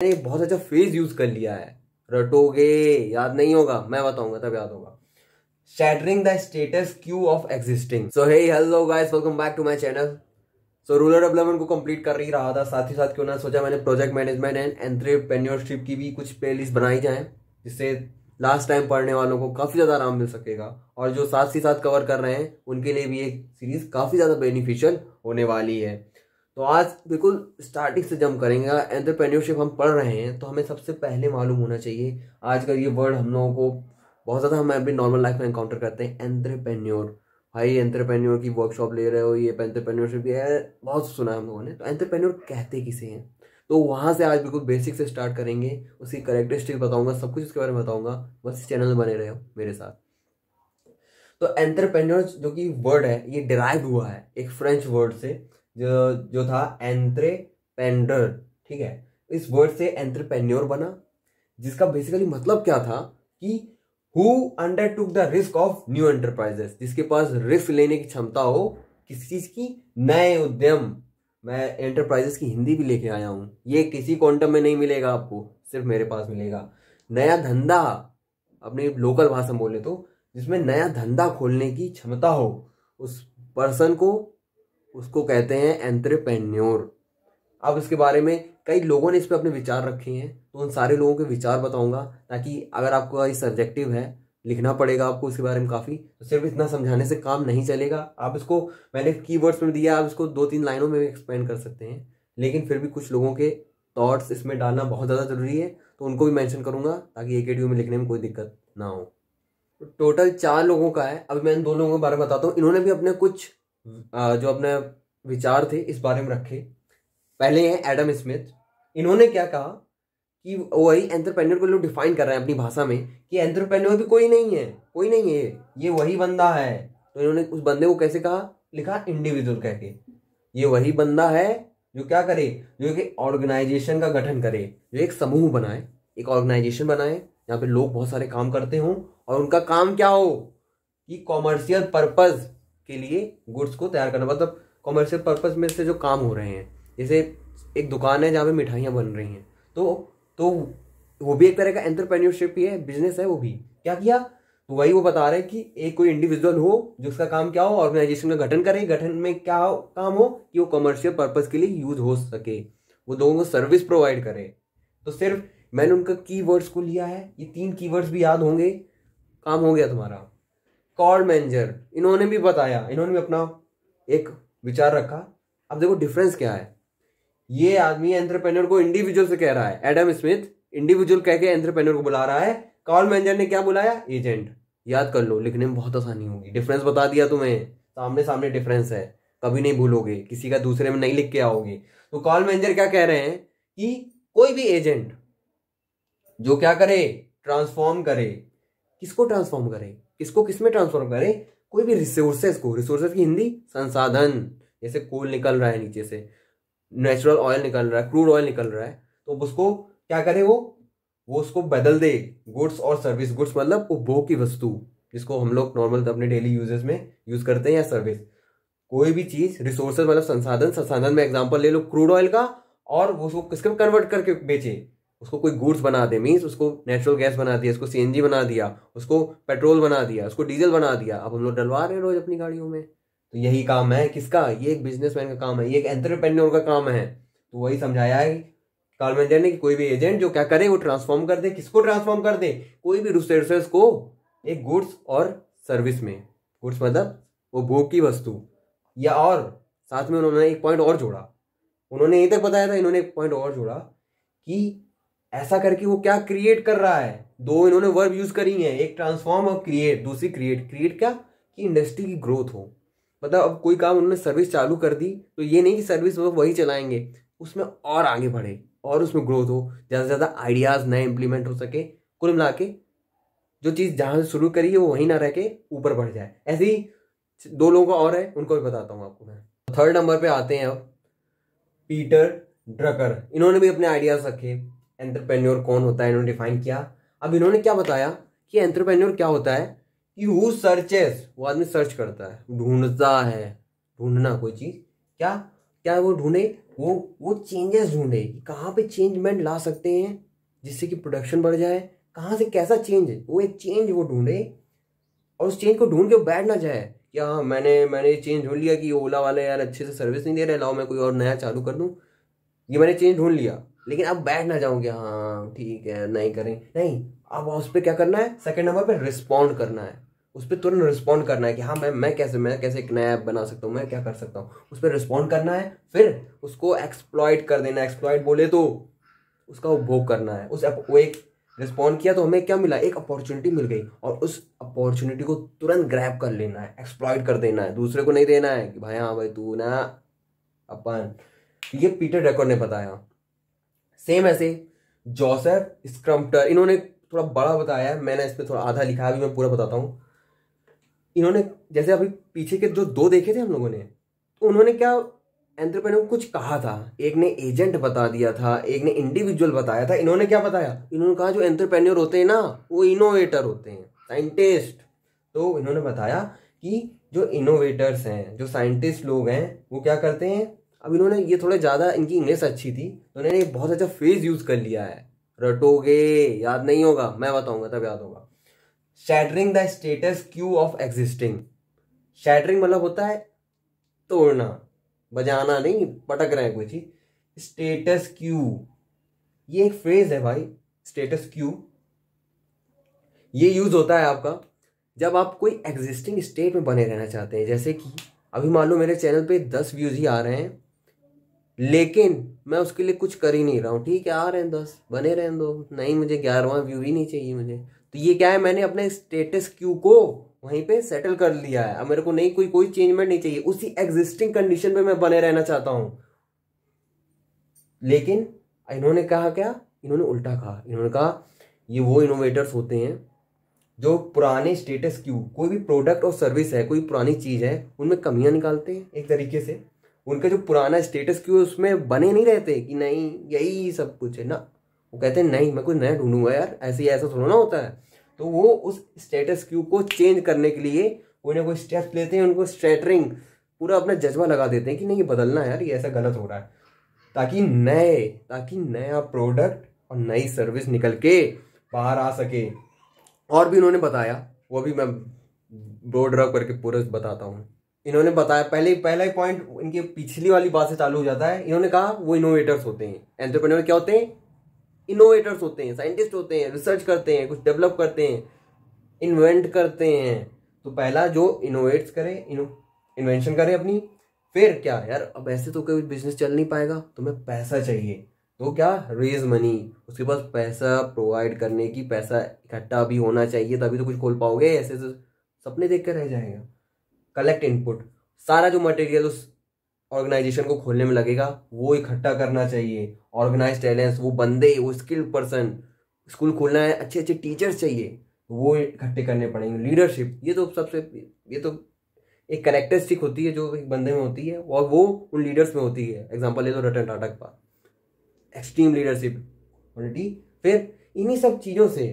मैंने बहुत अच्छा फ्रेज यूज कर लिया है, रटोगे, याद नहीं होगा, मैं बताऊंगा तब याद होगा। Shattering the status quo of existing. So hey hello guys, welcome back to my channel. So rural development को कंप्लीट कर ही रहा था, साथ ही साथ क्यों ना सोचा मैंने प्रोजेक्ट मैनेजमेंट एंड एंटरप्रेन्योरशिप की भी कुछ प्लेलिस्ट बनाई जाए, जिससे लास्ट टाइम पढ़ने वालों को काफी ज्यादा आराम मिल सकेगा, और जो साथ ही साथ कवर कर रहे हैं उनके लिए भी एक सीरीज काफी ज्यादा बेनिफिशियल होने वाली है। तो आज बिल्कुल स्टार्टिंग से जंप करेंगे। एंटरप्रेन्योरशिप हम पढ़ रहे हैं तो हमें सबसे पहले मालूम होना चाहिए, आजकल ये वर्ड हम लोगों को बहुत ज़्यादा हम अपनी नॉर्मल लाइफ में एनकाउंटर करते हैं, एंटरप्रेन्योर। भाई एंटरप्रेन्योर की वर्कशॉप ले रहे हो, ये एंटरप्रेन्योरशिप भी है, बहुत सुना है हम लोगों ने। तो एंटरप्रेन्योर कहते किसे हैं, तो वहाँ से आज बिल्कुल बेसिक से स्टार्ट करेंगे, उसकी करेक्टरिस्टिक बताऊंगा, सब कुछ उसके बारे में बताऊंगा। बस इस चैनल में बने रहे हो मेरे साथ। तो एंटरप्रेन्योर जो कि वर्ड है, ये डिराइव हुआ है एक फ्रेंच वर्ड से, जो था एंट्रेपेंडर। ठीक है, इस वर्ड से एंटरप्रेन्योर बना, जिसका बेसिकली मतलब क्या था कि who undertook the risk of new enterprises, जिसके पास रिस्क लेने की क्षमता हो किसी चीज की, नए उद्यम। मैं एंटरप्राइजेस की हिंदी भी लेके आया हूं, ये किसी क्वांटम में नहीं मिलेगा आपको, सिर्फ मेरे पास मिलेगा। नया धंधा, अपनी लोकल भाषा में बोले तो, जिसमें नया धंधा खोलने की क्षमता हो उस पर्सन को, उसको कहते हैं एंटरप्रेन्योर। अब इसके बारे में कई लोगों ने इस पे अपने विचार रखे हैं, तो उन सारे लोगों के विचार बताऊंगा, ताकि अगर आपको ये सब्जेक्टिव है, लिखना पड़ेगा आपको इसके बारे में काफी, तो सिर्फ इतना समझाने से काम नहीं चलेगा। आप इसको, मैंने कीवर्ड्स में दिया, आप इसको 2-3 लाइनों में भी एक्सप्लेन कर सकते हैं, लेकिन फिर भी कुछ लोगों के थॉट्स इसमें डालना बहुत ज्यादा जरूरी है, तो उनको भी मेंशन करूंगा ताकि एकेडमी में लिखने में कोई दिक्कत ना हो। टोटल 4 लोगों का है, अभी मैं 2 लोगों के बारे में बताता हूँ। इन्होंने भी अपने कुछ जो अपने विचार थे इस बारे में रखे। पहले है एडम स्मिथ। इन्होंने क्या कहा कि वही एंटरप्रेन्योर को लोग डिफाइन कर रहे हैं अपनी भाषा में कि एंटरप्रेन्योर भी कोई नहीं है, कोई नहीं है, ये वही बंदा है। तो इन्होंने उस बंदे को कैसे कहा, लिखा इंडिविजुअल कह के, ये वही बंदा है जो क्या करे, जो एक ऑर्गेनाइजेशन का गठन करे, जो एक समूह बनाए, एक ऑर्गेनाइजेशन बनाए जहाँ पे लोग बहुत सारे काम करते हों, और उनका काम क्या हो कि कॉमर्शियल पर्पज के लिए गुड्स को तैयार करना। मतलब कॉमर्शियल पर्पज में से जो काम हो रहे हैं, जैसे एक दुकान है जहाँ पे मिठाइयाँ बन रही हैं, तो वो भी एक तरह का एंटरप्रेन्योरशिप ही है, बिजनेस है। वो भी क्या किया, तो वही वो बता रहे हैं कि एक कोई इंडिविजुअल हो जो उसका काम क्या हो, ऑर्गेनाइजेशन का गठन करे, गठन में क्या हो, काम हो कि वो कमर्शियल पर्पज के लिए यूज हो सके, वो लोगों को सर्विस प्रोवाइड करे। तो सिर्फ मैंने उनका कीवर्ड्स को लिया है, ये 3 कीवर्ड्स भी याद होंगे, काम हो गया तुम्हारा। कार्ल मेंजर, इन्होंने भी बताया, इन्होंने भी अपना एक विचार रखा। अब देखो डिफरेंस क्या है, ये आदमी एंटरप्रेन्योर को इंडिविजुअल से कह रहा है, एडम स्मिथ इंडिविजुअल कह के एंटरप्रेन्योर को बुला रहा है, कार्ल मेंजर ने क्या बुलाया, एजेंट। याद कर लो, लिखने में बहुत आसानी होगी, डिफरेंस बता दिया तुम्हें, सामने सामने डिफरेंस है, कभी नहीं भूलोगे, किसी का दूसरे में नहीं लिख के आओगे। तो कार्ल मेंजर क्या कह रहे हैं कि कोई भी एजेंट जो क्या करे, ट्रांसफॉर्म करे। किसको ट्रांसफॉर्म करे, किसको किस में ट्रांसफॉर्म करे, कोई भी रिसोर्सेस को, रिसोर्सेस की हिंदी संसाधन, जैसे कोल निकल रहा है नीचे से, नेचुरल ऑयल निकल रहा है, क्रूड ऑयल निकल रहा है, तो उसको क्या करे, वो उसको बदल दे गुड्स और सर्विस। गुड्स मतलब उपभोग की वस्तु, जिसको हम लोग नॉर्मल अपने डेली यूजेस में यूज करते हैं, या सर्विस। कोई भी चीज, रिसोर्सेज मतलब संसाधन, संसाधन में एग्जांपल ले लो क्रूड ऑयल का, और वो उसको किसके कन्वर्ट करके बेचे, उसको कोई गुड्स बना दे, मीन्स उसको नेचुरल गैस बना दिया, उसको सीएनजी बना दिया, उसको पेट्रोल बना दिया, उसको डीजल बना दिया। अब हम लोग डलवा रहे हैं रोज अपनी गाड़ियों में। तो यही काम है किसका, ये एक बिजनेसमैन का काम है, ये एक एंटरप्रेन्योर का काम है। तो वही समझाया है कार्ल मेंजर ने कि कोई भी एजेंट जो क्या करे, वो ट्रांसफॉर्म कर दे। किसको ट्रांसफॉर्म कर दे, कोई भी रिसोर्सेस को एक गुड्स और सर्विस में। गुड्स मतलब वो भोग की वस्तु, या और साथ में उन्होंने एक पॉइंट और जोड़ा, उन्होंने यही तक बताया था, इन्होंने एक पॉइंट और जोड़ा कि ऐसा करके वो क्या क्रिएट कर रहा है। 2 इन्होंने वर्ब यूज करी हैं, एक ट्रांसफॉर्म और क्रिएट, दूसरी क्रिएट। क्रिएट क्या, कि इंडस्ट्री की ग्रोथ हो। मतलब अब कोई काम उन्होंने सर्विस चालू कर दी, तो ये नहीं कि सर्विस वो वही चलाएंगे, उसमें और आगे बढ़े और उसमें ग्रोथ हो, ज़्यादा से ज़्यादा आइडियाज नए इंप्लीमेंट हो सके, कुल मिला के जो चीज़ जहाँ से शुरू करी है वो वहीं ना रह के ऊपर बढ़ जाए। ऐसे ही 2 लोगों का और है, उनको भी बताता हूँ आपको मैं। 3rd नंबर पे आते हैं अब पीटर ड्रकर। इन्होंने भी अपने आइडियाज रखे, एंटरप्रेन्योर कौन होता है इन्होंने डिफाइन किया। अब इन्होंने क्या बताया कि एंटरप्रेन्योर क्या होता है, कि हु सर्चेस, वो आदमी सर्च करता है, ढूंढता है, ढूंढना कोई चीज, क्या क्या वो ढूंढे, वो चेंजेस ढूंढे, कहाँ पे चेंजमेंट ला सकते हैं जिससे कि प्रोडक्शन बढ़ जाए, कहाँ से कैसा चेंज है, वो एक चेंज वो ढूंढे और उस चेंज को ढूंढ के बैठ ना जाए कि हाँ मैंने ये चेंज ढूंढ लिया कि ओला वाले यार अच्छे से सर्विस नहीं दे रहे, लाओ मैं कोई और नया चालू कर दूँ, ये मैंने चेंज ढूंढ लिया। लेकिन अब बैठ ना जाऊँ कि हाँ ठीक है नहीं करें, नहीं, अब उस पर क्या करना है, सेकंड नंबर पे रिस्पॉन्ड करना है, उस पर तुरंत रिस्पॉन्ड करना है कि हाँ मैं कैसे एक नया ऐप बना सकता हूँ, मैं क्या कर सकता हूँ, उस पर रिस्पॉन्ड करना है, फिर उसको एक्सप्लॉइट कर देना है। एक्सप्लॉइट बोले तो उसका उपभोग करना है। वो एक रिस्पॉन्ड किया तो हमें क्या मिला, एक अपॉर्चुनिटी मिल गई और उस अपॉर्चुनिटी को तुरंत ग्रैब कर लेना है, एक्सप्लॉइट कर देना है, दूसरे को नहीं देना है कि भाई हाँ भाई तू ना अपन। ये पीटर ड्रकर ने बताया। सेम ऐसे जोसेफ स्क्रम्पटर, इन्होंने थोड़ा बड़ा बताया है, मैंने इस पर थोड़ा आधा लिखा है, अभी मैं पूरा बताता हूँ। इन्होंने जैसे अभी पीछे के जो दो देखे थे हम लोगों ने, तो उन्होंने क्या एंटरप्रेन्योर को कुछ कहा था, एक ने एजेंट बता दिया था, एक ने इंडिविजुअल बताया था। इन्होंने क्या बताया, इन्होंने कहा जो एंटरप्रेन्योर होते हैं ना वो इनोवेटर होते हैं, साइंटिस्ट। तो इन्होंने बताया कि जो इनोवेटर्स हैं, जो साइंटिस्ट लोग हैं, वो क्या करते हैं। अब इन्होंने ये थोड़ा ज़्यादा, इनकी इंग्लिश अच्छी थी तो इन्होंने एक बहुत अच्छा फ्रेज यूज कर लिया है, रटोगे, याद नहीं होगा, मैं बताऊंगा तब याद होगा। Shattering the status quo of existing. Shattering मतलब होता है तोड़ना, बजाना नहीं, पटक रहे हैं कोई चीज। स्टेटस क्यू, ये एक फ्रेज है भाई, स्टेटस क्यू। ये यूज होता है आपका जब आप कोई एग्जिस्टिंग स्टेट में बने रहना चाहते हैं। जैसे कि अभी मान लो मेरे चैनल पे 10 व्यूज ही आ रहे हैं, लेकिन मैं उसके लिए कुछ कर ही नहीं रहा हूँ, ठीक है आ रहे हैं 10, बने रहने दो, नहीं मुझे 11वां व्यू ही नहीं चाहिए मुझे। तो ये क्या है, मैंने अपने स्टेटस क्यू को वहीं पे सेटल कर लिया है। अब मेरे को नहीं कोई चेंजमेंट नहीं चाहिए, उसी एग्जिस्टिंग कंडीशन पे मैं बने रहना चाहता हूं। लेकिन इन्होंने कहा क्या, इन्होंने उल्टा कहा। इन्होंने कहा ये वो इनोवेटर्स होते हैं जो पुराने स्टेटस क्यू, कोई भी प्रोडक्ट और सर्विस है, कोई पुरानी चीज है, उनमें कमियां निकालते हैं एक तरीके से। उनका जो पुराना स्टेटस क्यू है उसमें बने नहीं रहते कि नहीं यही सब कुछ है ना, वो कहते हैं नहीं मैं कुछ नया ढूंढूंगा यार, ऐसे ही ऐसा थोड़ा ना होता है। तो वो उस स्टेटस क्यू को चेंज करने के लिए कोई ना कोई स्टेप्स लेते हैं, उनको स्ट्रेटरिंग पूरा अपना जज्बा लगा देते हैं कि नहीं ये बदलना है यार, ये ऐसा गलत हो रहा है, ताकि नया प्रोडक्ट और नई सर्विस निकल के बाहर आ सके। और भी इन्होंने बताया, वो भी मैं ब्रॉड ड्रॉ करके पूरा बताता हूँ। इन्होंने बताया पहला ही पॉइंट इनकी पिछली वाली बात से चालू हो जाता है। इन्होंने कहा वो इनोवेटर्स होते हैं। एंटरप्रेन्योर क्या होते हैं, इनोवेटर्स होते हैं, साइंटिस्ट होते हैं, रिसर्च करते हैं, कुछ डेवलप करते हैं, इन्वेंट करते हैं। तो पहला जो इनोवेट्स करे, इन्वेंशन करे अपनी, फिर क्या यार अब ऐसे तो कोई बिजनेस चल नहीं पाएगा, तुम्हें पैसा चाहिए, तो क्या रेज मनी, उसके पास पैसा प्रोवाइड करने की, पैसा इकट्ठा भी होना चाहिए तभी तो कुछ खोल पाओगे, ऐसे तो सपने देख कर रह जाएगा। कलेक्ट इनपुट, सारा जो मटेरियल उस ऑर्गेनाइजेशन को खोलने में लगेगा वो इकट्ठा करना चाहिए। ऑर्गेनाइज टैलेंट्स, वो बंदे, वो स्किल्ड पर्सन, स्कूल खोलना है, अच्छे अच्छे टीचर्स चाहिए, वो इकट्ठे करने पड़ेंगे। लीडरशिप, ये तो एक कैरेक्टरिस्टिक होती है जो एक बंदे में होती है और वो उन लीडर्स में होती है। एग्जांपल ले लो रतन टाटा के पास, एक्सट्रीम लीडरशिप क्वालिटी। फिर इन्हीं सब चीज़ों से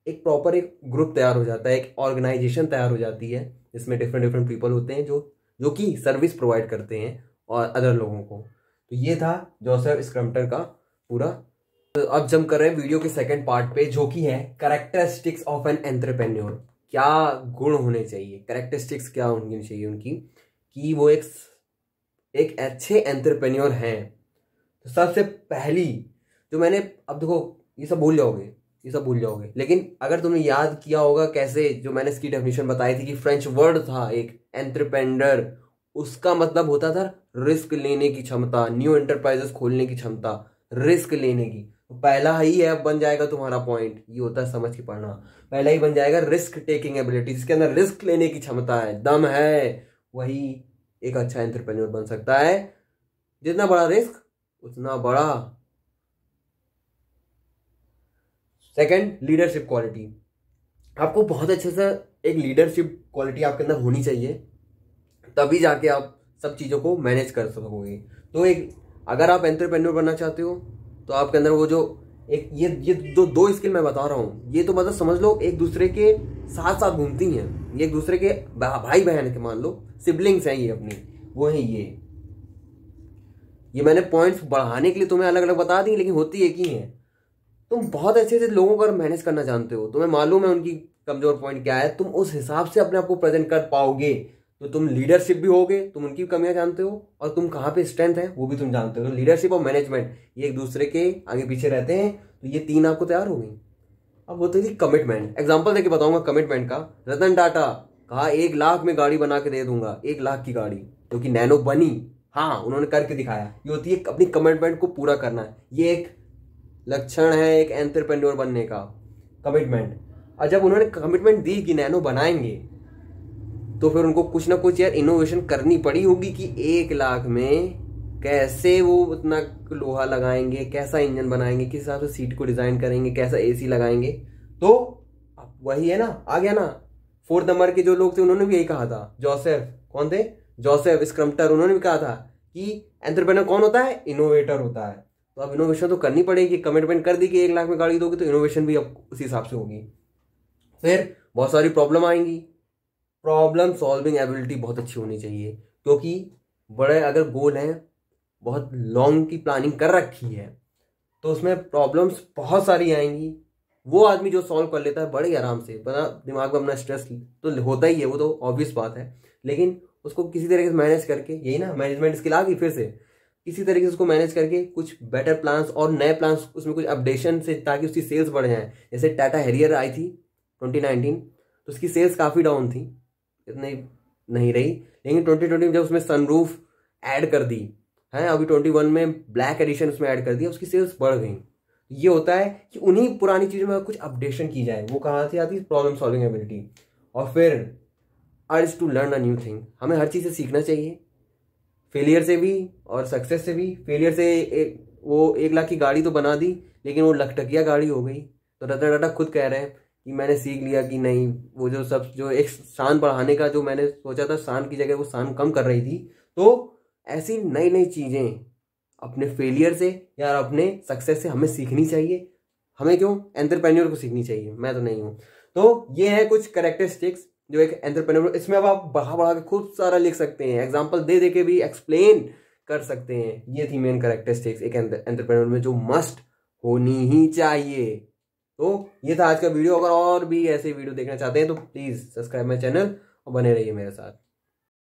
एक प्रॉपर एक ग्रुप तैयार हो जाता है, एक ऑर्गेनाइजेशन तैयार हो जाती है जिसमें डिफरेंट पीपल होते हैं जो कि सर्विस प्रोवाइड करते हैं और अदर लोगों को। तो ये था जोसेफ स्क्रम्पटर का पूरा। तो अब जम कर रहे हैं वीडियो के सेकंड पार्ट पे, जो कि है कैरेक्टरिस्टिक्स ऑफ एन एंटरप्रेन्योर। क्या गुण होने चाहिए, कैरेक्टरिस्टिक्स क्या होनी चाहिए उनकी कि वो एक अच्छे एंटरप्रेन्योर हैं। तो सबसे पहली जो मैंने, अब देखो ये सब भूल जाओगे, लेकिन अगर तुमने याद किया होगा कैसे, जो मैंने इसकी डेफिनेशन बताई थी कि फ्रेंच वर्ड था एक एंटरप्रेन्योर, उसका मतलब होता था रिस्क लेने की क्षमता, न्यू एंटरप्राइजेस खोलने की क्षमता, रिस्क लेने की। तो पहला ही है, अब बन जाएगा तुम्हारा पॉइंट, ये होता है समझ के पढ़ना। पहला ही बन जाएगा रिस्क टेकिंग एबिलिटी, जिसके अंदर रिस्क लेने की क्षमता है, दम है, वही एक अच्छा एंटरप्रेन्योर बन सकता है। जितना बड़ा रिस्क उतना बड़ा। Second, leadership quality. आपको बहुत अच्छे से एक लीडरशिप क्वालिटी आपके अंदर होनी चाहिए, तभी जाके आप सब चीज़ों को मैनेज कर सकोगे। तो एक अगर आप एंटरप्रेन्योर बनना चाहते हो तो आपके अंदर वो जो एक ये जो दो स्किल मैं बता रहा हूँ, ये तो मतलब समझ लो एक दूसरे के साथ साथ घूमती हैं, ये एक दूसरे के भाई बहन के, मान लो सिबलिंग्स हैं ये अपनी, वो है ये। ये मैंने पॉइंट्स बढ़ाने के लिए तुम्हें अलग अलग बता दी, लेकिन होती एक ही है। तुम बहुत अच्छे से लोगों को मैनेज करना जानते हो, तुम्हें मालूम है उनकी कमजोर पॉइंट क्या है, तुम उस हिसाब से अपने आप को प्रेजेंट कर पाओगे तो तुम लीडरशिप भी होगे। तुम उनकी कमियां जानते हो और तुम कहाँ पे स्ट्रेंथ है वो भी तुम जानते हो। तो लीडरशिप और मैनेजमेंट ये एक दूसरे के आगे पीछे रहते हैं, तो ये तीन आपको तैयार हो गई। अब होती थी कमिटमेंट। एग्जाम्पल देके बताऊंगा कमिटमेंट का। रतन टाटा कहा 1 लाख में गाड़ी बना के दे दूंगा, 1 लाख की गाड़ी, क्योंकि नैनो बनी। हाँ, उन्होंने करके दिखाया। ये होती है अपनी कमिटमेंट को पूरा करना। ये एक लक्षण है एक एंटरप्रेन्योर बनने का, कमिटमेंट। और जब उन्होंने कमिटमेंट दी कि नैनो बनाएंगे, तो फिर उनको कुछ ना कुछ यार इनोवेशन करनी पड़ी होगी कि 1 लाख में कैसे वो उतना लोहा लगाएंगे, कैसा इंजन बनाएंगे, किस हिसाब से सीट को डिजाइन करेंगे, कैसा एसी लगाएंगे। तो अब वही है ना, आ गया ना। 4 नंबर के जो लोग थे उन्होंने भी यही कहा था। जोसेफ, कौन थे? जोसेफ स्क्रम्पटर, उन्होंने भी कहा था कि एंटरप्रेन्योर कौन होता है? इनोवेटर होता है। तो अब इनोवेशन तो करनी पड़ेगी। कमिटमेंट कर दी कि 1 लाख में गाड़ी दोगे, तो इनोवेशन भी अब उसी हिसाब से होगी। फिर बहुत सारी प्रॉब्लम आएंगी। प्रॉब्लम सॉल्विंग एबिलिटी बहुत अच्छी होनी चाहिए, क्योंकि बड़े अगर गोल हैं, बहुत लॉन्ग की प्लानिंग कर रखी है, तो उसमें प्रॉब्लम्स बहुत सारी आएंगी। वो आदमी जो सॉल्व कर लेता है बड़े ही आराम से, बड़ा दिमाग में अपना स्ट्रेस तो होता ही है, वो तो ऑब्वियस बात है, लेकिन उसको किसी तरीके से मैनेज करके, यही ना मैनेजमेंट स्किल आ गई फिर से, किसी तरीके से उसको मैनेज करके कुछ बेटर प्लान्स और नए प्लान्स उसमें कुछ अपडेशन से, ताकि उसकी सेल्स बढ़ जाए। जैसे टाटा हैरियर आई थी 2019, तो उसकी सेल्स काफ़ी डाउन थी, इतनी नहीं रही, लेकिन 2020 में जब उसमें सनरूफ ऐड कर दी है, अभी 21 में ब्लैक एडिशन उसमें ऐड कर दिया, उसकी सेल्स बढ़ गई। ये होता है कि उन्हीं पुरानी चीज़ों में कुछ अपडेशन की जाए। वो कहाँ से आती है? Problem solving ability. और फिर urge to learn a new thing. हमें हर चीज़ से सीखना चाहिए, फेलियर से भी और सक्सेस से भी। फेलियर से वो 1 लाख की गाड़ी तो बना दी, लेकिन वो लखटकिया गाड़ी हो गई। तो रतन टाटा खुद कह रहे हैं कि मैंने सीख लिया कि नहीं, वो जो एक शान बढ़ाने का जो मैंने सोचा था, शान की जगह वो शान कम कर रही थी। तो ऐसी नई नई चीज़ें अपने फेलियर से या अपने सक्सेस से हमें सीखनी चाहिए। हमें क्यों? एंटरप्रेन्योर को सीखनी चाहिए, मैं तो नहीं हूँ। तो ये है कुछ कैरेक्टरिस्टिक्स जो एक एंटरप्रेन्योर, इसमें अब आप बढ़ा बढ़ा के खूब सारा लिख सकते हैं, एग्जाम्पल दे दे के भी एक्सप्लेन कर सकते हैं। ये थी मेन कैरेक्टरिस्टिक्स एक एंटरप्रेन्योर में जो मस्ट होनी ही चाहिए। तो ये था आज का वीडियो। अगर और भी ऐसे वीडियो देखना चाहते हैं तो प्लीज़ सब्सक्राइब माई चैनल और बने रहिए मेरे साथ।